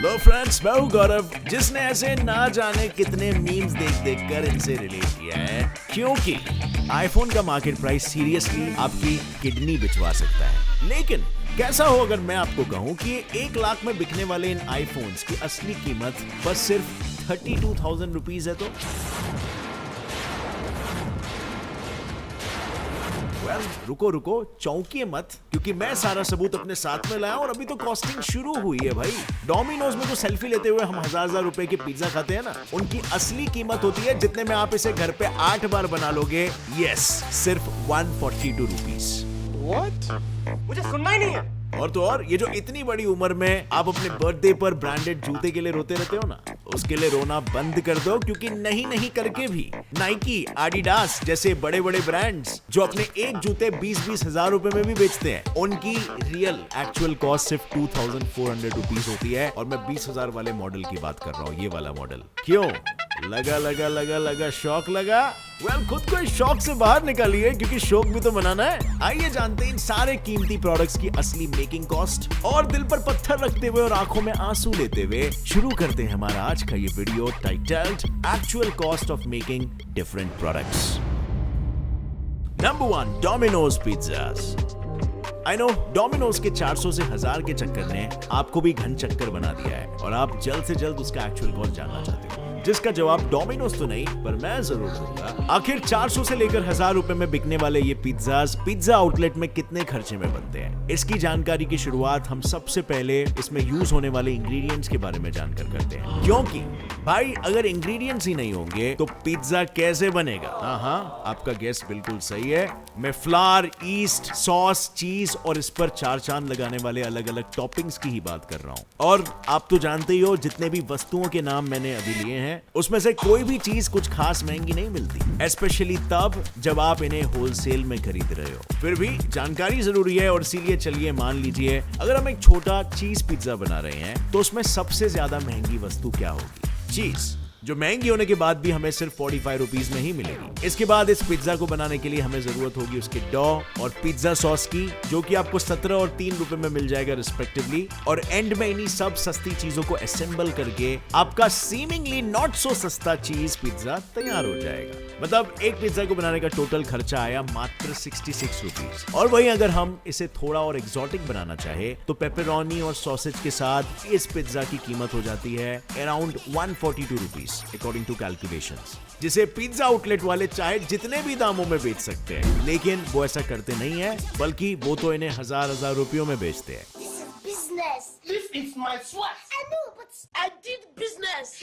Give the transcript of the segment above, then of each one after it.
Hello friends, मैं हूं गौरव, जिसने ऐसे ना जाने कितने मीम्स देख कर इनसे रिलेट किया है, क्योंकि आईफोन का मार्केट प्राइस सीरियसली आपकी किडनी बिचवा सकता है। लेकिन कैसा हो अगर मैं आपको कहूं कि 1 लाख में बिकने वाले इन आईफोन्स की असली कीमत बस सिर्फ 32,000 रुपीज है तो? रुको चौंकिए मत, क्योंकि मैं सारा सबूत अपने साथ में लाया और अभी तो कॉस्टिंग शुरू हुई है भाई। डोमिनोज में तो सेल्फी लेते हुए हम हजार रुपए के पिज्जा खाते हैं ना, उनकी असली कीमत होती है जितने में आप इसे घर पे 8 बार बना लोगे। यस, सिर्फ 142 रुपीज। मुझे सुनना ही नहीं है। और तो और, ये जो इतनी बड़ी उम्र में आप अपने बर्थडे पर ब्रांडेड जूते के लिए रोते रहते हो ना, उसके लिए रोना बंद कर दो, क्योंकि नहीं करके भी नाइकी, एडिडास जैसे बड़े बड़े ब्रांड्स जो अपने एक जूते 20-20 हजार रुपए में भी बेचते हैं, उनकी रियल एक्चुअल कॉस्ट सिर्फ 2,400 रुपीज होती है। और मैं 20,000 वाले मॉडल की बात कर रहा हूँ, ये वाला मॉडल। क्यों लगा शौक लगा? वेल, खुद को इस शौक से बाहर निकालिए, क्योंकि शौक भी तो मनाना है। आइए जानते हैं इन सारे कीमती प्रोडक्ट्स की असली मेकिंग कॉस्ट, और दिल पर पत्थर रखते हुए और आंखों में आंसू लेते हुए शुरू करते हैं हमारा आज का ये video titled actual cost of making different products. Number 1, Domino's pizzas. I know, Domino's के 400 से 1000 के चक्कर ने आपको भी घन चक्कर बना दिया है, और आप जल्द से जल्द उसका एक्चुअल कॉस्ट जानना चाहते हो, जिसका जवाब डोमिनोज तो नहीं, पर मैं जरूर दूंगा। आखिर 400 से लेकर 1000 रुपए में बिकने वाले ये पिज्जास पिज्जा आउटलेट में कितने खर्चे में बनते हैं, इसकी जानकारी की शुरुआत हम सबसे पहले इसमें यूज होने वाले इंग्रेडिएंट्स के बारे में जानकर करते हैं। क्योंकि भाई, अगर इंग्रेडिएंट्स ही नहीं होंगे तो पिज्जा कैसे बनेगा? हाँ, आपका गेस बिल्कुल सही है। मैं फ्लावर, ईस्ट, सॉस, चीज और इस पर 4 चांद लगाने वाले अलग अलग टॉपिंग्स की ही बात कर रहा हूँ। और आप तो जानते ही हो, जितने भी वस्तुओं के नाम मैंने अभी लिए हैं, उसमें से कोई भी चीज कुछ खास महंगी नहीं मिलती, स्पेशली तब जब आप इन्हें होलसेल में खरीद रहे हो। फिर भी जानकारी जरूरी है, और इसीलिए चलिए मान लीजिए अगर हम एक छोटा चीज पिज्जा बना रहे हैं, तो उसमें सबसे ज्यादा महंगी वस्तु क्या होगी? चीज, जो महंगी होने के बाद भी हमें सिर्फ 45 रुपीज में ही मिलेगी। इसके बाद इस पिज्जा को बनाने के लिए हमें जरूरत होगी उसके डॉ और पिज्जा सॉस की, जो कि आपको 17 और 3 रुपए में मिल जाएगा रिस्पेक्टिवली। और एंड में इन्हीं सब सस्ती चीजों को असेंबल करके आपका सीमिंगली नॉट सो सस्ता चीज पिज्जा तैयार हो जाएगा। मतलब एक पिज्जा को बनाने का टोटल खर्चा आया मात्र 66 रुपीज। और वहीं अगर हम इसे थोड़ा और एक्सोटिक बनाना चाहे तो पेपरोनी और सॉसेज के साथ इस पिज्जा की कीमत हो जाती है around 142 rupees according to calculations, जिसे पिज्जा आउटलेट वाले चाहे जितने भी दामों में बेच सकते हैं, लेकिन वो ऐसा करते नहीं है, बल्कि वो तो इन्हें हजार रुपयों में बेचते हैं। This is my sweat. I know, but I did business.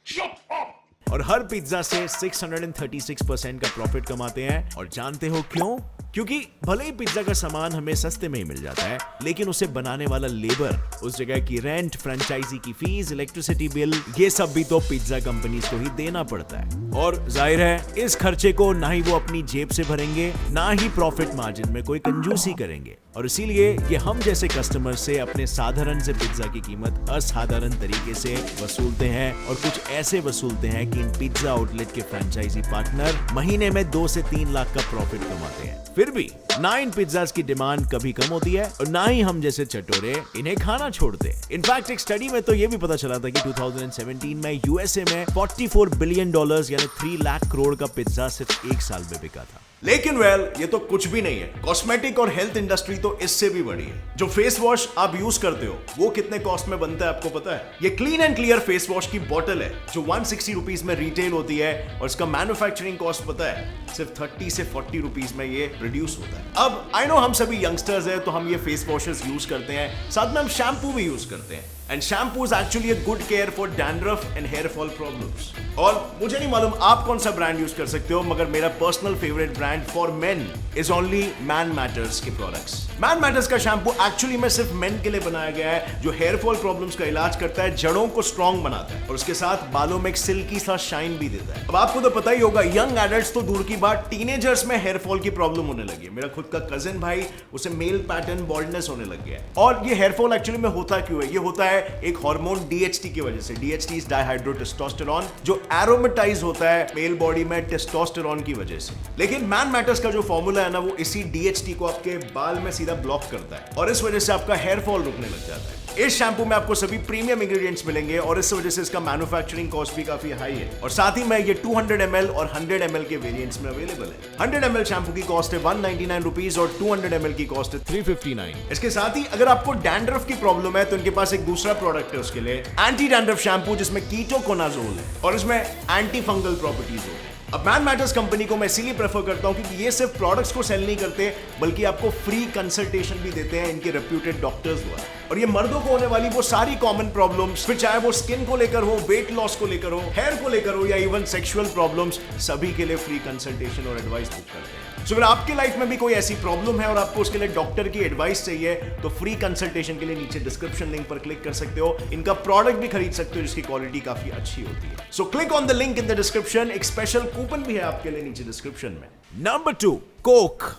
Shut up. और हर पिज्जा से 636% का प्रॉफिट कमाते हैं। और जानते हो क्यों? क्योंकि भले ही पिज्जा का सामान हमें सस्ते में ही मिल जाता है, लेकिन उसे बनाने वाला लेबर, उस जगह की रेंट, फ्रेंचाइजी की फीस, इलेक्ट्रिसिटी बिल, ये सब भी तो पिज्जा कंपनीज को ही देना पड़ता है। और जाहिर है, इस खर्चे को ना ही वो अपनी जेब से भरेंगे, ना ही प्रॉफिट मार्जिन में कोई कंजूसी करेंगे। और इसीलिए ये हम जैसे कस्टमर से अपने साधारण से पिज्जा की कीमत असाधारण तरीके से वसूलते हैं, और कुछ ऐसे वसूलते हैं कि इन पिज्जा आउटलेट के फ्रेंचाइजी पार्टनर महीने में 2 से 3 लाख का प्रॉफिट कमाते हैं। फिर भी ना इन पिज्जास की डिमांड कभी कम होती है, और ना ही हम जैसे चटोरे इन्हें खाना छोड़ते। इनफैक्ट एक स्टडी में तो ये भी पता चला था कि 2017 में यूएसए में $44 बिलियन यानी 3 लाख करोड़ का पिज्जा सिर्फ 1 साल में बिका था। लेकिन ये तो कुछ भी नहीं है। कॉस्मेटिक और हेल्थ इंडस्ट्री तो इससे भी बड़ी है। जो फेस वॉश आप यूज करते हो, वो कितने कॉस्ट में बनता है आपको पता है? ये clean and clear face wash की बोतल है, जो 160 रुपीज में रिटेल होती है, और इसका मैन्युफैक्चरिंग कॉस्ट पता है, सिर्फ 30 से 40 रुपीज में ये प्रोड्यूस होता है। अब आई नो हम सभी यंगस्टर्स हैं, तो हम ये फेस वॉशेस यूज करते हैं, साथ में हम शैम्पू भी यूज करते हैं। And shampoo is actually a good care for dandruff and hair fall problems. और मुझे नहीं मालूम आप कौन सा ब्रांड यूज कर सकते हो, मगर मेरा personal favourite brand for main is only man matters के प्रोडक्ट्स। मैन मैटर्स का शैम्पू एक्चुअली में सिर्फ मेन के लिए बनाया गया है, जो हेयर फॉल प्रॉब्लम्स का इलाज करता है, जड़ों को स्ट्रॉन्ग बनाता है, और उसके साथ बालों में एक सिल्की सा शाइन भी देता है। अब आपको तो पता ही होगा, यंग एडल्ट्स तो दूर की बात, टीनेजर्स में हेयर फॉल की प्रॉब्लम होने लगी है। मेरा खुद का कजिन भाई, उसे मेल पैटर्न बॉल्डनेस होने लग गया है। और ये हेयर फॉल एक्चुअली में होता क्यों है? ये होता है एक हार्मोन DHT की वजह से। DHT इज डाइहाइड्रोटेस्टोस्टेरोन, जो एरोमेटाइज होता है मेल बॉडी में टेस्टोस्टेरोन की वजह से। लेकिन मैन मैटर्स का जो फॉर्मूला है ना, वो इसी DHT को आपके बाल में सीधा ब्लॉक करता है और इस वजह से आपका हेयर फॉल रुकने लग जाता है। इस शैम्पू में आपको सभी प्रीमियम इंग्रेडिएंट्स मिलेंगे और इस वजह से इसका मैन्युफैक्चरिंग कॉस्ट भी काफी हाई है और साथ ही में ये 200 ml और 100 ml के वेरिएंट्स में अवेलेबल है। 100 ml शैम्पू की कॉस्ट है 199 रुपीज और 200 ml की कॉस्ट है 359। इसके साथ ही अगर आपको डैंड्रफ की प्रॉब्लम है तो इनके पास एक दूसरा प्रोडक्ट है उसके लिए, एंटी डैंड्रफ शैम्पू, जिसमें कीटोकोनाजोल है और इसमें एंटी फंगल प्रॉपर्टीज होती है। अब मैन मैटर्स कंपनी को मैं इसीलिए प्रेफर करता हूं क्योंकि ये सिर्फ प्रोडक्ट्स को सेल नहीं करते बल्कि आपको फ्री कंसल्टेशन भी देते हैं इनके रेप्यूटेड डॉक्टर्स द्वारा। और ये मर्दों को होने वाली वो सारी कॉमन प्रॉब्लम्स, फिर चाहे वो स्किन को लेकर हो, वेट लॉस को लेकर हो, हेयर को लेकर हो या इवन सेक्सुअल प्रॉब्लम्स, सभी के लिए फ्री कंसल्टेशन और एडवाइस बुक करते हैं। सो अगर आपके लाइफ में भी कोई ऐसी प्रॉब्लम है और आपको उसके लिए डॉक्टर की एडवाइस चाहिए तो फ्री कंसल्टेशन के लिए नीचे डिस्क्रिप्शन लिंक पर क्लिक कर सकते हो। इनका प्रोडक्ट भी खरीद सकते हो जिसकी क्वालिटी काफी अच्छी होती है। So click on the link in the description. एक स्पेशल कूपन भी है आपके लिए नीचे डिस्क्रिप्शन में। Number 2, Coke.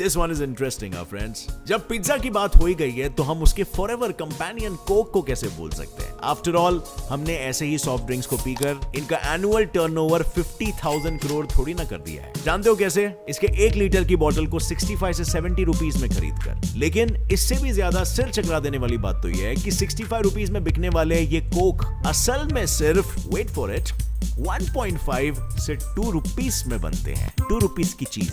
This one is interesting, our friends. जब पिज्जा की बात हो ही गई है तो हम उसके फॉरएवर कंपेनियन कोक को कैसे भूल सकते हैं। आफ्टर ऑल हमने ऐसे ही सॉफ्ट ड्रिंक्स को पीकर इनका एनुअल टर्नओवर 50,000 करोड़ थोड़ी ना कर दिया है। जानते हो कैसे? इसके 1 लीटर की बोतल को 65 से 70 रुपीज में खरीद कर। लेकिन इससे भी ज्यादा सिर चकरा देने वाली बात तो यह है कि 65 रुपीज में बिकने वाले ये कोक असल में सिर्फ, वेट फॉर इट, 1.5 से 2 रुपीस में बनते हैं। 2 रुपीस की चीज।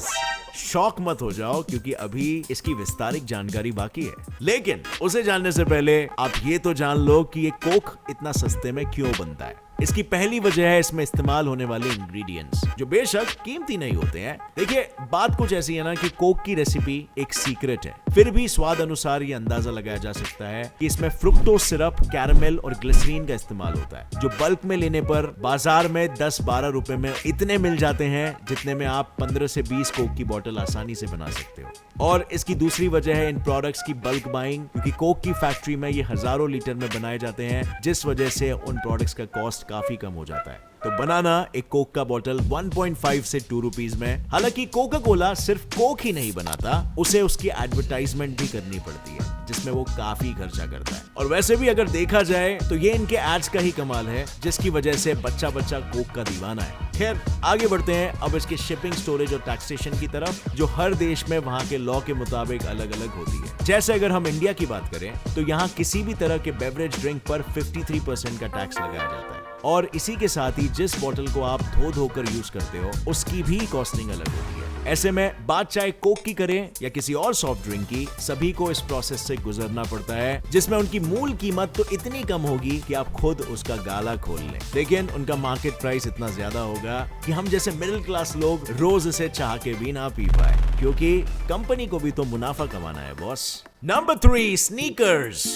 शॉक मत हो जाओ क्योंकि अभी इसकी विस्तारित जानकारी बाकी है। लेकिन उसे जानने से पहले आप ये तो जान लो कि ये कोक इतना सस्ते में क्यों बनता है। इसकी पहली वजह है इसमें इस्तेमाल होने वाले इंग्रेडिएंट्स, जो बेशक कीमती नहीं होते हैं। देखिए, बात कुछ ऐसी है ना कि कोक की रेसिपी एक सीक्रेट है, फिर भी स्वाद अनुसार ये अंदाजा लगाया जा सकता है कि इसमें फ्रुक्टोज सिरप, कैरमेल और ग्लिसरीन का इस्तेमाल होता है, जो बल्क में लेने पर बाजार में 10-12 रुपए में इतने मिल जाते हैं जितने में आप 15 से 20 कोक की बोतल आसानी से बना सकते हो। और इसकी दूसरी वजह है इन प्रोडक्ट्स की बल्क बाइंग, क्योंकि कोक की फैक्ट्री में ये हजारों लीटर में बनाए जाते हैं, जिस वजह से उन प्रोडक्ट्स का कॉस्ट काफी कम हो जाता है। तो बनाना एक कोक का बोतल 1.5 से 2 रुपीस में। हालांकि कोका कोला सिर्फ कोक ही नहीं बनाता, उसे उसकी एडवर्टाइजमेंट भी करनी पड़ती है, जिसमें वो काफी खर्चा करता है। और वैसे भी अगर देखा जाए तो ये इनके एड्स का ही कमाल है, जिसकी वजह से बच्चा बच्चा कोक का दीवाना है। खैर, आगे बढ़ते हैं अब इसके शिपिंग, स्टोरेज और टैक्सेशन की तरफ, जो हर देश में वहां के लॉ के मुताबिक अलग अलग होती है। जैसे अगर हम इंडिया की बात करें तो यहाँ किसी भी तरह के बेवरेज ड्रिंक पर 53% का टैक्स लगाया जाता है और इसी के साथ ही जिस बोतल को आप धो धोकर यूज करते हो उसकी भी कॉस्टिंग अलग होती है। ऐसे में बात चाहे कोक की करें या किसी और सॉफ्ट ड्रिंक की, सभी को इस प्रोसेस से गुजरना पड़ता है, जिसमें उनकी मूल कीमत तो इतनी कम होगी कि आप खुद उसका गाला खोल लें, लेकिन उनका मार्केट प्राइस इतना ज्यादा होगा कि हम जैसे मिडिल क्लास लोग रोज इसे चाह के भी ना पी पाए, क्योंकि कंपनी को भी तो मुनाफा कमाना है boss. Number 3, sneakers.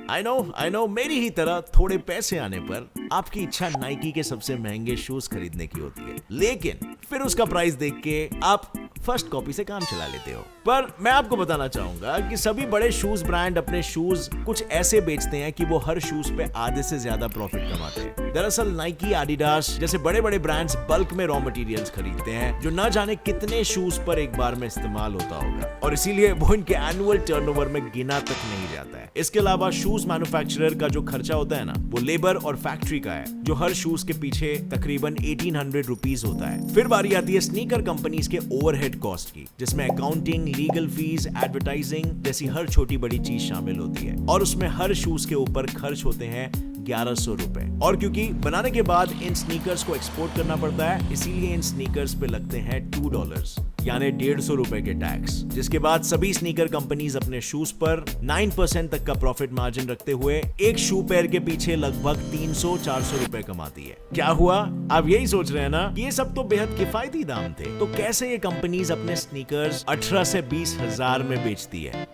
I know, मेरी ही तरह थोड़े पैसे आने पर आपकी इच्छा नाइकी के सबसे महंगे शूज खरीदने की होती है, लेकिन फिर उसका प्राइस देख के आप फर्स्ट कॉपी से काम चला लेते हो। पर मैं आपको बताना चाहूंगा कि सभी बड़े शूज ब्रांड अपने शूज कुछ ऐसे बेचते हैं कि वो हर शूज पे आधे से ज्यादा प्रॉफिट कमाते हैं। दरअसल नाइकी, एडिडास जैसे बड़े बड़े ब्रांड्स बल्क में रॉ मटेरियल्स खरीदते हैं, जो न जाने कितने शूज पर एक बार में इस्तेमाल होता होगा, और इसीलिए वो इनके एनुअल टर्नओवर में गिना तक नहीं जाता है। इसके अलावा शूज मैन्युफैक्चरर का जो खर्चा होता है ना, वो लेबर और फैक्ट्री का है, जो हर शूज के पीछे तकरीबन 1800 रुपीज होता है। फिर बारी आती है स्नीकर कंपनीज के ओवरहेड कॉस्ट की, जिसमें अकाउंटिंग, लीगल फीस, एडवर्टाइजिंग जैसी हर छोटी बड़ी चीज शामिल होती है, और उसमें हर शूज के ऊपर खर्च होते हैं 1100 रुपए। और क्योंकि बनाने के बाद इन स्नीकर्स को एक्सपोर्ट करना पड़ता है, इसीलिए इन स्नीकर्स पे लगते हैं $2, यानी 150 रुपए के टैक्स, जिसके बाद सभी स्नीकर कंपनीज अपने शूज पर 9% तक का प्रॉफिट मार्जिन रखते हुए एक शू पेयर के पीछे लगभग 300-400 रुपए कमाती है। क्या हुआ? आप यही सोच रहे हैं ना, ये सब तो बेहद किफायती दाम थे, तो कैसे ये कंपनीज अपने स्नीकर्स 18 से 20 हजार में बेचती है?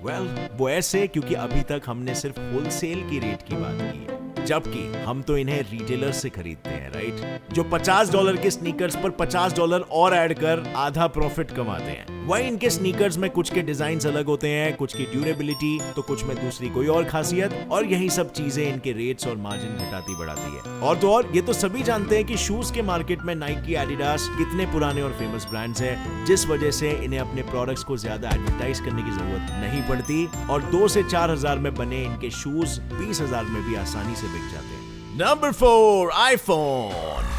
वो ऐसे क्योंकि अभी तक हमने सिर्फ होलसेल की रेट की बात की है, जबकि हम तो इन्हें रिटेलर से खरीदते हैं, राइट? जो $50 के स्नीकर्स पर $50 और ऐड कर आधा प्रॉफिट कमाते हैं। वही इनके स्नीकर्स में कुछ के डिजाइन अलग होते हैं, कुछ की ड्यूरेबिलिटी, तो कुछ में दूसरी कोई और खासियत, और यही सब चीजें इनके रेट्स और मार्जिन घटाती बढ़ाती है। और तो और ये तो सभी जानते हैं कि शूज के मार्केट में नाइकी, एडिडास कितने पुराने और फेमस ब्रांड्स हैं, जिस वजह से इन्हें अपने प्रोडक्ट्स को ज्यादा एडवर्टाइज करने की जरूरत नहीं पड़ती, और 2 से 4 हजार में बने इनके शूज 20 हजार में भी आसानी से बिक जाते हैं। Number 4, iPhone.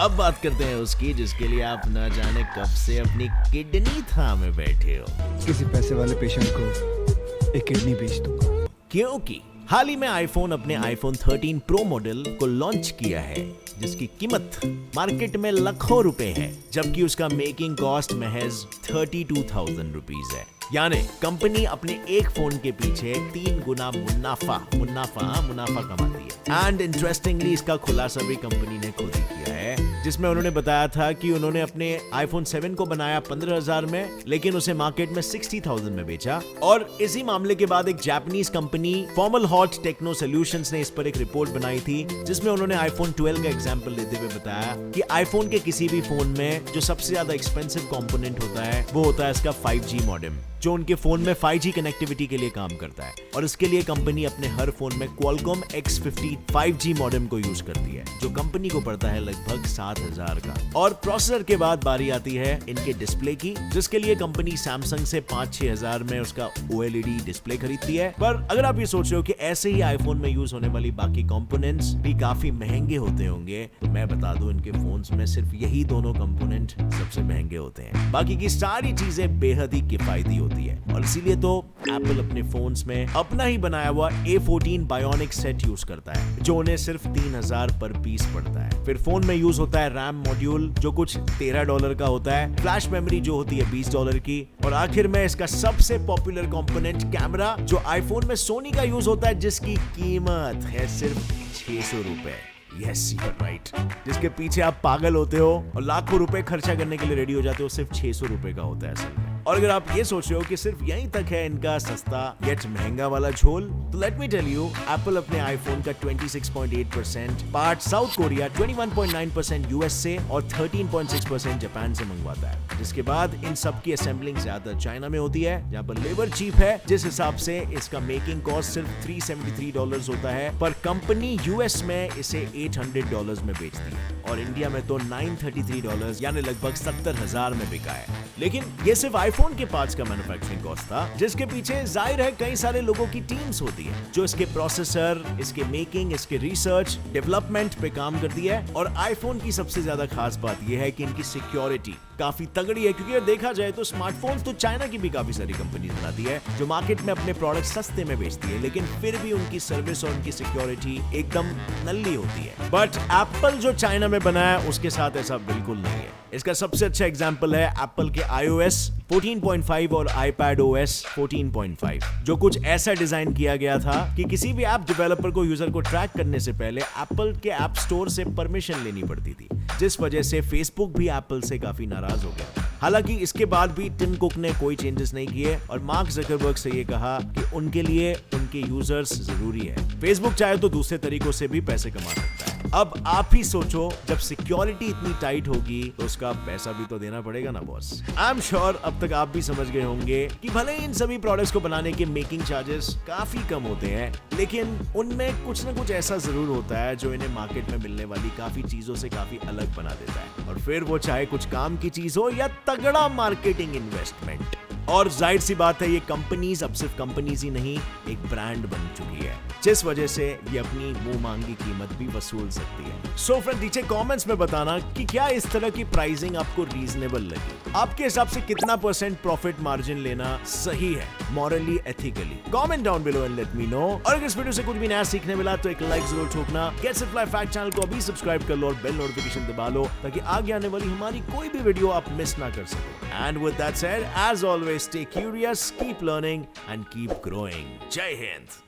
अब बात करते हैं उसकी जिसके लिए आप न जाने कब से अपनी किडनी थामे बैठे हो। किसी पैसे वाले पेशेंट को एक किडनी बेच दूंगा। क्योंकि हाल ही में आईफोन अपने आईफोन 13 प्रो मॉडल को लॉन्च किया है जिसकी कीमत मार्केट में लाखों रुपए है, जबकि उसका मेकिंग कॉस्ट महज 32,000 रुपीज है। यानी कंपनी अपने एक फोन के पीछे 3 गुना मुनाफा कमाती है। एंड इंटरेस्टिंगली इसका खुलासा भी कंपनी ने खुद ही किया है, जिसमें उन्होंने बताया था कि उन्होंने अपने आईफोन 7 को बनाया 15,000 में, लेकिन उसे मार्केट में 60,000 में बेचा। और इसी मामले के बाद एक Japanese company Formalhaut Techno Solutions ने इस पर एक रिपोर्ट बनाई थी, जिसमें उन्होंने आईफोन 12 का एग्जांपल लेते हुए बताया कि आईफोन के किसी भी फोन में जो सबसे ज्यादा एक्सपेंसिव कंपोनेंट होता है वो होता है इसका 5G मॉडेम, जो उनके फोन में 5G कनेक्टिविटी के लिए काम करता है। और इसके लिए कंपनी अपने हर फोन में Qualcomm X50 5G मॉडेम को यूज करती है, जो कंपनी को पड़ता है लगभग 7,000 का। और प्रोसेसर के बाद बारी आती है इनके डिस्प्ले की, जिसके लिए कंपनी सैमसंग से 5-6 हजार में उसका OLED डिस्प्ले खरीदती है। पर अगर आप ये सोच रहे हो कि ऐसे ही आईफोन में यूज होने वाली बाकी कंपोनेंट्स भी काफी महंगे होते होंगे, तो मैं बता दूं इनके फोन्स में सिर्फ यही दोनों कंपोनेंट सबसे महंगे होते हैं, बाकी की सारी चीजें बेहद ही किफायती होती है। और इसीलिए तो एप्पल अपने फोन्स में अपना ही बनाया हुआ A14 बायोनिक सेट यूज करता है, जो उन्हें सिर्फ 3,000 पर पीस पड़ता है। फिर फोन में यूज होता है रैम मॉड्यूल, जो कुछ $13 का होता है, फ्लैश मेमोरी जो होती है $20 की, और आखिर में इसका सबसे पॉपुलर कंपोनेंट कैमरा, जो आईफोन में सोनी का यूज होता है, जिसकी कीमत है सिर्फ 600 रुपए। Yes, you're right. जिसके पीछे आप पागल होते हो और लाखों रुपए खर्चा करने के लिए रेडी हो जाते हो, सिर्फ 600 रुपए का होता है असल में। और अगर आप ये सोच रहे हो कि सिर्फ यहीं तक है इनका सस्ता येट महंगा वाला झोल, तो let me tell you, Apple अपने आईफोन का 26.8% पार्ट साउथ कोरिया, 21.9% यूएस से और 13.6% जापान से मंगवाता है, जिसके बाद इन सब की असेंबलिंग ज्यादा चाइना में होती है, जहां पर लेबर चीप है, जिस हिसाब से इसका मेकिंग कॉस्ट सिर्फ $373 होता है, पर कंपनी यूएस में इसे $800 में बेचती है और इंडिया में तो $933 यानी लगभग 70,000 में बिका है। लेकिन ये सिर्फ आईफोन के पार्ट्स का मैन्युफैक्चरिंग कॉस्ट था, जिसके पीछे जाहिर है कई सारे लोगों की टीम्स होती है जो इसके प्रोसेसर, इसके मेकिंग, इसके रिसर्च, डेवलपमेंट पे काम करती है। और आईफोन की सबसे ज्यादा खास बात यह है कि इनकी सिक्योरिटी काफी तगड़ी है, क्योंकि अगर देखा जाए तो स्मार्टफोन्स तो चाइना की भी काफी सारी कंपनीज बनाती है जो मार्केट में अपने प्रोडक्ट सस्ते में बेचती है, लेकिन फिर भी उनकी सर्विस और उनकी सिक्योरिटी एकदम नल्ली होती है। बट एप्पल जो चाइना में बना है उसके साथ ऐसा बिल्कुल नहीं है। इसका सबसे अच्छा एग्जांपल है एप्पल के iOS 14.5 और iPadOS 14.5, जो कुछ ऐसा डिजाइन किया गया था कि किसी भी ऐप डेवलपर को यूजर को ट्रैक करने से पहले एप्पल के ऐप स्टोर से परमिशन लेनी पड़ती थी, जिस वजह से फेसबुक भी एप्पल से काफी नाराज हो गया। हालांकि इसके बाद भी टिम कुक ने कोई चेंजेस नहीं किए और मार्क जकरबर्ग से ये कहा कि उनके लिए उनके यूजर्स जरूरी है। फेसबुक चाहे तो दूसरे तरीकों से भी पैसे कमा सकता है। अब आप ही सोचो, जब सिक्योरिटी इतनी टाइट होगी तो उसका पैसा भी तो देना पड़ेगा ना बॉस। आई एम श्योर अब तक आप भी समझ गए होंगे कि भले इन सभी प्रोडक्ट्स को बनाने के मेकिंग चार्जेस काफी कम होते हैं, लेकिन उनमें कुछ ना कुछ ऐसा जरूर होता है जो इन्हें मार्केट में मिलने वाली काफी चीजों से काफी अलग बना देता है। और फिर वो चाहे कुछ काम की चीज हो या तगड़ा मार्केटिंग इन्वेस्टमेंट। और जाहिर सी बात है, ये कंपनीज अब सिर्फ कंपनीज ही नहीं, एक ब्रांड बन चुकी है, जिस वजह से ये अपनी मुंह मांगी कीमत भी वसूल सकती है। सो फ्रेंड, नीचे कमेंट्स में बताना कि क्या इस तरह की प्राइसिंग आपको रीजनेबल लगी। आपके हिसाब से कितना % प्रॉफिट मार्जिन लेना सही है, morally, ethically? Comment down below and let me know. और अगर इस वीडियो से कुछ भी नया सीखने मिला तो एक लाइक जरूर ठोकना। गेट्स इट फ्लाई फैक्ट चैनल को अभी सब्सक्राइब कर लो और बेल नोटिफिकेशन दबा लो, ताकि आगे आने वाली हमारी कोई भी वीडियो आप मिस ना कर सको। And with that said, as always, stay curious, keep learning and keep growing. जय हिंद।